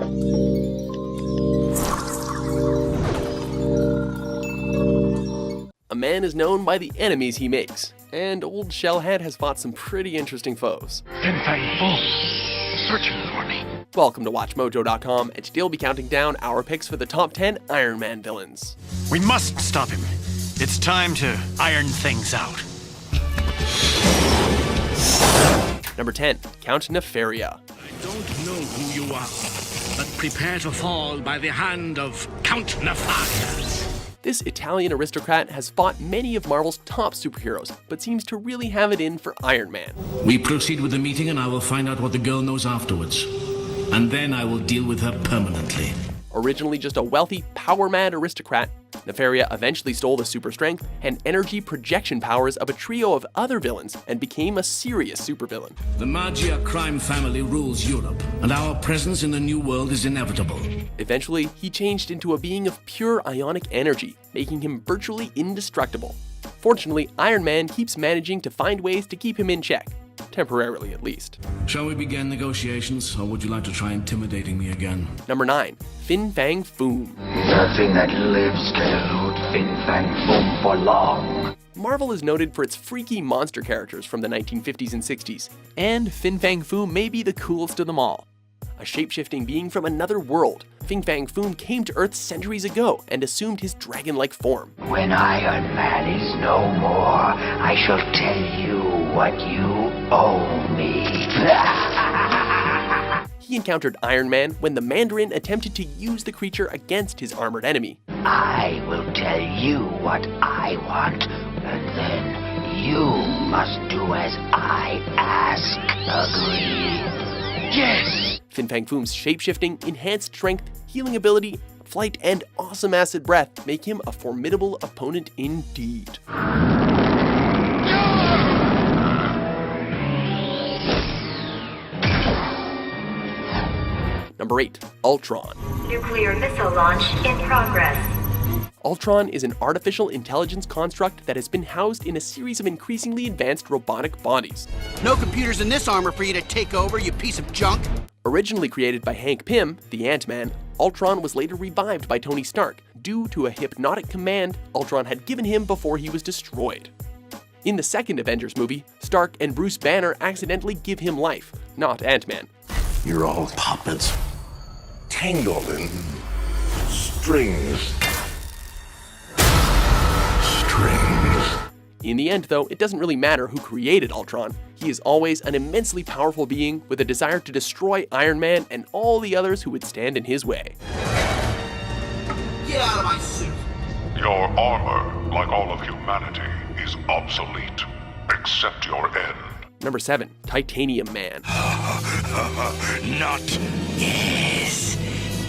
A man is known by the enemies he makes, and Old Shellhead has fought some pretty interesting foes. Fang Foom, searching for me. Welcome to WatchMojo.com, and today we'll be counting down our picks for the top 10 Iron Man villains. We must stop him. It's time to iron things out. Number 10, Count Nefaria. I don't know who you are, but prepare to fall by the hand of Count Nefaria. This Italian aristocrat has fought many of Marvel's top superheroes, but seems to really have it in for Iron Man. We proceed with the meeting and I will find out what the girl knows afterwards. And then I will deal with her permanently. Originally just a wealthy, power-mad aristocrat, Nefaria eventually stole the super strength and energy projection powers of a trio of other villains and became a serious supervillain. The Magia crime family rules Europe, and our presence in the New World is inevitable. Eventually, he changed into a being of pure ionic energy, making him virtually indestructible. Fortunately, Iron Man keeps managing to find ways to keep him in check. Temporarily, at least. Shall we begin negotiations, or would you like to try intimidating me again? Number 9, Fang Foom. Nothing that lives can elude Fang Foom for long. Marvel is noted for its freaky monster characters from the 1950s and 60s, and Fang Foom may be the coolest of them all. A shape-shifting being from another world, Fang Foom came to Earth centuries ago and assumed his dragon-like form. When Iron Man is no more, I shall tell you what you owe me. He encountered Iron Man when the Mandarin attempted to use the creature against his armored enemy. I will tell you what I want, and then you must do as I ask. Agree? Yes! Fang Foom's shape-shifting, enhanced strength, healing ability, flight, and awesome acid breath make him a formidable opponent indeed. Number 8, Ultron. Nuclear missile launch in progress. Ultron is an artificial intelligence construct that has been housed in a series of increasingly advanced robotic bodies. No computers in this armor for you to take over, you piece of junk. Originally created by Hank Pym, the Ant-Man, Ultron was later revived by Tony Stark due to a hypnotic command Ultron had given him before he was destroyed. In the second Avengers movie, Stark and Bruce Banner accidentally give him life, not Ant-Man. You're all puppets, tangled in strings. In the end, though, it doesn't really matter who created Ultron. He is always an immensely powerful being with a desire to destroy Iron Man and all the others who would stand in his way. Get out of my suit. Your armor, like all of humanity, is obsolete, except your end. Number 7, Titanium Man. Not yes.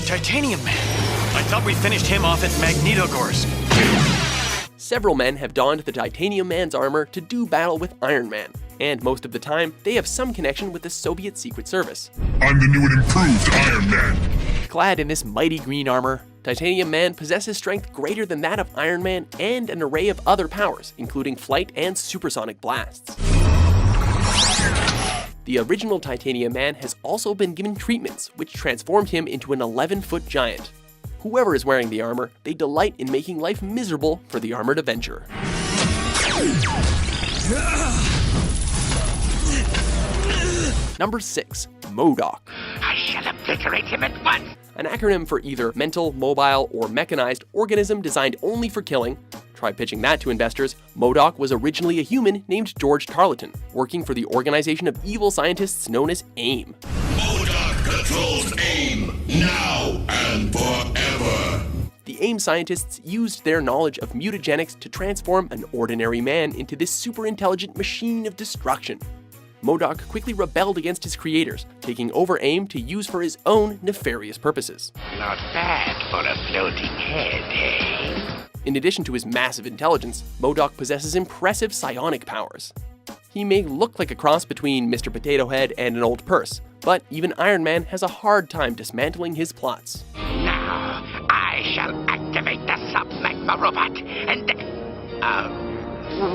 Titanium Man. I thought we finished him off at Magnitogorsk. Several men have donned the Titanium Man's armor to do battle with Iron Man, and most of the time, they have some connection with the Soviet Secret Service. I'm the new and improved Iron Man. Clad in this mighty green armor, Titanium Man possesses strength greater than that of Iron Man and an array of other powers, including flight and supersonic blasts. The original Titanium Man has also been given treatments, which transformed him into an 11-foot giant. Whoever is wearing the armor, they delight in making life miserable for the armored Avenger. Number 6, M.O.D.O.K. I shall obliterate him at once. An acronym for either mental, mobile, or mechanized organism designed only for killing. Try pitching that to investors. M.O.D.O.K. was originally a human named George Tarleton, working for the organization of evil scientists known as AIM. M.O.D.O.K. controls AIM, now and forever. The AIM scientists used their knowledge of mutagenics to transform an ordinary man into this super-intelligent machine of destruction. M.O.D.O.K. quickly rebelled against his creators, taking over AIM to use for his own nefarious purposes. Not bad for a floating head, eh? In addition to his massive intelligence, M.O.D.O.K. possesses impressive psionic powers. He may look like a cross between Mr. Potato Head and an old purse, but even Iron Man has a hard time dismantling his plots. Now, I shall activate the sub-magma robot and...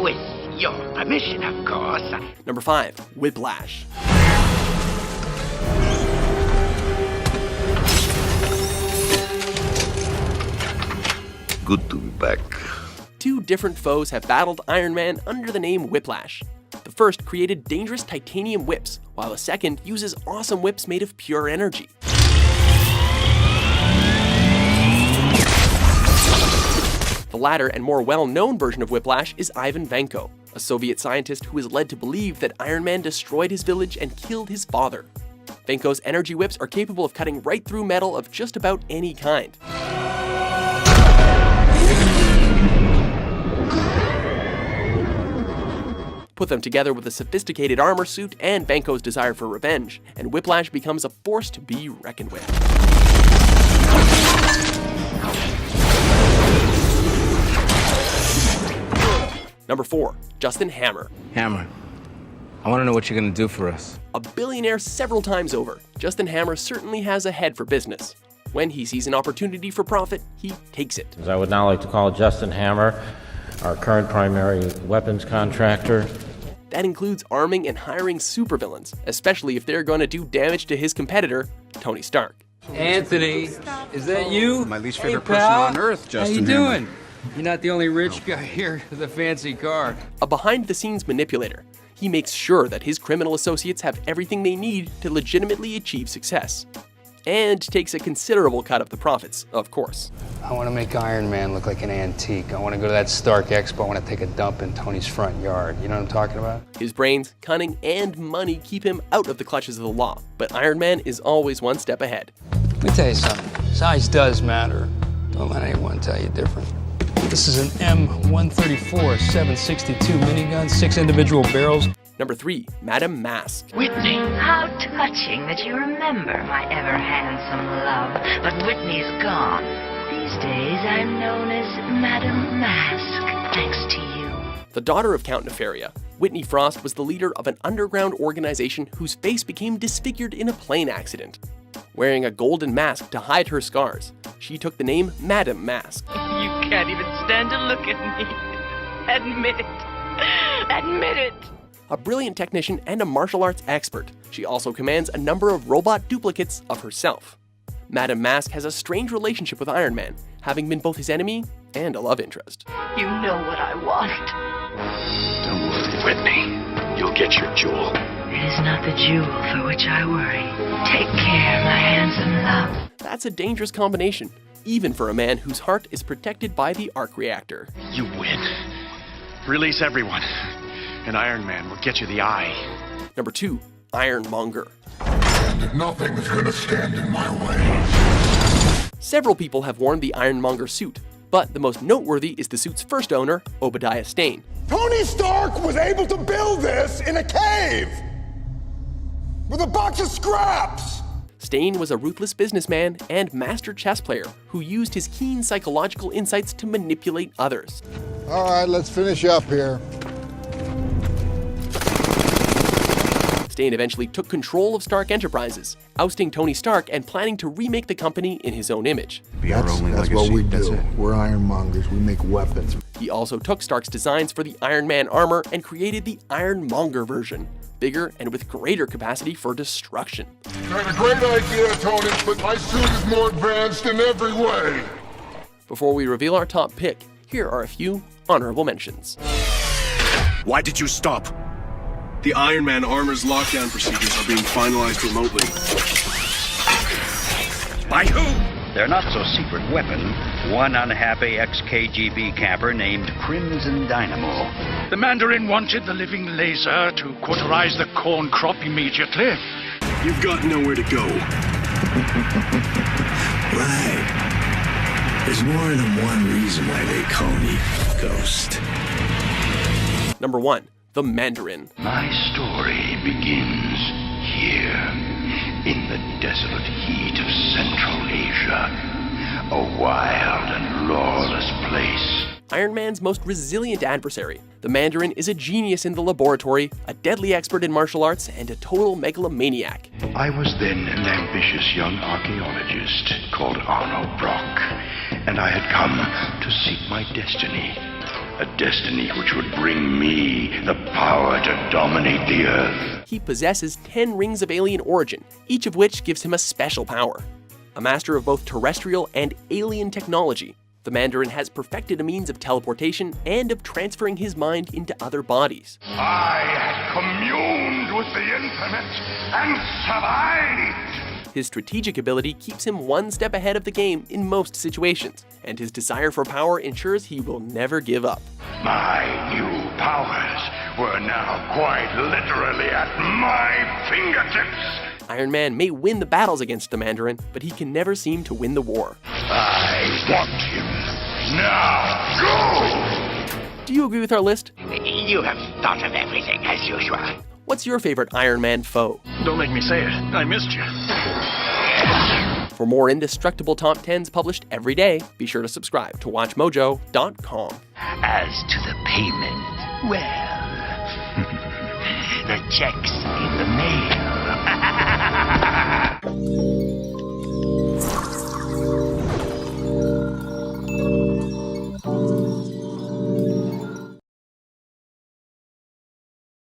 with your permission, of course. Number 5, Whiplash. Good to be back. Two different foes have battled Iron Man under the name Whiplash. The first created dangerous titanium whips, while the second uses awesome whips made of pure energy. The latter and more well-known version of Whiplash is Ivan Vanko, a Soviet scientist who is led to believe that Iron Man destroyed his village and killed his father. Vanko's energy whips are capable of cutting right through metal of just about any kind. Put them together with a sophisticated armor suit and Vanko's desire for revenge, and Whiplash becomes a force to be reckoned with. Number 4. Justin Hammer. Hammer, I want to know what you're going to do for us. A billionaire several times over, Justin Hammer certainly has a head for business. When he sees an opportunity for profit, he takes it. I would now like to call Justin Hammer, our current primary weapons contractor. That includes arming and hiring supervillains, especially if they're going to do damage to his competitor, Tony Stark. Anthony, is that you? My least favorite hey, person on earth, Justin. How you doing? You're not the only rich guy here with a fancy car. A behind-the-scenes manipulator, he makes sure that his criminal associates have everything they need to legitimately achieve success. And takes a considerable cut of the profits, of course. I want to make Iron Man look like an antique. I want to go to that Stark Expo. I want to take a dump in Tony's front yard. You know what I'm talking about? His brains, cunning, and money keep him out of the clutches of the law, but Iron Man is always one step ahead. Let me tell you something. Size does matter. Don't let anyone tell you different. This is an M134 762 minigun, 6 individual barrels. Number 3. Madame Masque. Whitney. How touching that you remember my ever-handsome love. But Whitney's gone. These days I'm known as Madame Masque, thanks to you. The daughter of Count Nefaria, Whitney Frost was the leader of an underground organization whose face became disfigured in a plane accident. Wearing a golden mask to hide her scars, she took the name Madame Masque. You can't even stand to look at me. Admit it. Admit it. A brilliant technician and a martial arts expert, she also commands a number of robot duplicates of herself. Madame Masque has a strange relationship with Iron Man, having been both his enemy and a love interest. You know what I want. Don't worry, Whitney. You'll get your jewel. It is not the jewel for which I worry. Take care, my handsome love. That's a dangerous combination, even for a man whose heart is protected by the arc reactor. You win. Release everyone, and Iron Man will get you the eye. Number 2. Iron Monger. And nothing is gonna stand in my way. Several people have worn the Ironmonger suit, but the most noteworthy is the suit's first owner, Obadiah Stane. Tony Stark was able to build this in a cave with a box of scraps. Stane was a ruthless businessman and master chess player who used his keen psychological insights to manipulate others. All right, let's finish up here. Stane eventually took control of Stark Enterprises, ousting Tony Stark and planning to remake the company in his own image. That's what we do. We're ironmongers. We make weapons. He also took Stark's designs for the Iron Man armor and created the Ironmonger version, bigger and with greater capacity for destruction. You had a great idea, Tony, but my suit is more advanced in every way. Before we reveal our top pick, here are a few honorable mentions. Why did you stop? The Iron Man armor's lockdown procedures are being finalized remotely. By who? Their not-so-secret weapon, one unhappy ex-KGB camper named Crimson Dynamo. The Mandarin wanted the living laser to cauterize the corn crop immediately. You've got nowhere to go. Right. There's more than one reason why they call me Ghost. Number 1. The Mandarin. My story begins here, in the desolate heat of Central Asia, a wild and lawless place. Iron Man's most resilient adversary, the Mandarin is a genius in the laboratory, a deadly expert in martial arts, and a total megalomaniac. I was then an ambitious young archaeologist called M.O.D.O.K, and I had come to seek my destiny. A destiny which would bring me the power to dominate the Earth. He possesses 10 rings of alien origin, each of which gives him a special power. A master of both terrestrial and alien technology, The Mandarin has perfected a means of teleportation and of transferring his mind into other bodies. I had communed with the infinite and survived! His strategic ability keeps him one step ahead of the game in most situations, and his desire for power ensures he will never give up. My new powers were now quite literally at my fingertips! Iron Man may win the battles against the Mandarin, but he can never seem to win the war. I want him. Now, go! Do you agree with our list? You have thought of everything as usual. What's your favorite Iron Man foe? Don't make me say it. I missed you. For more indestructible top 10s published every day, be sure to subscribe to WatchMojo.com. As to the payment, well, the check's in the mail.